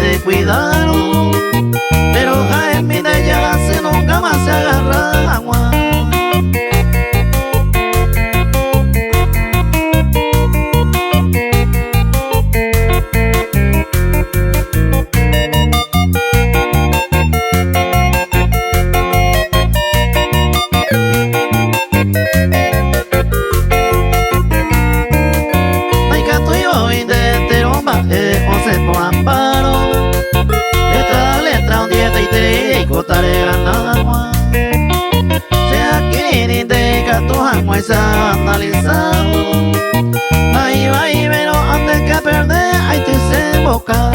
de cuidarlo, pero Jaime de ella se nunca más se agarra agua. Muesa analizado, ahí va y pero antes que perder, ahí te se boca.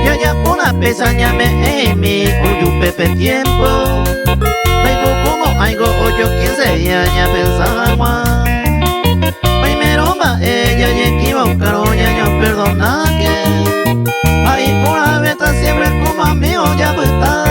Ya ya por la pesaña me mi pepe tiempo, tengo como algo 8-15 años pensaba. Primero va ella y equivocaron ya yo perdona que ahí por la venta siempre como amigo ya no está.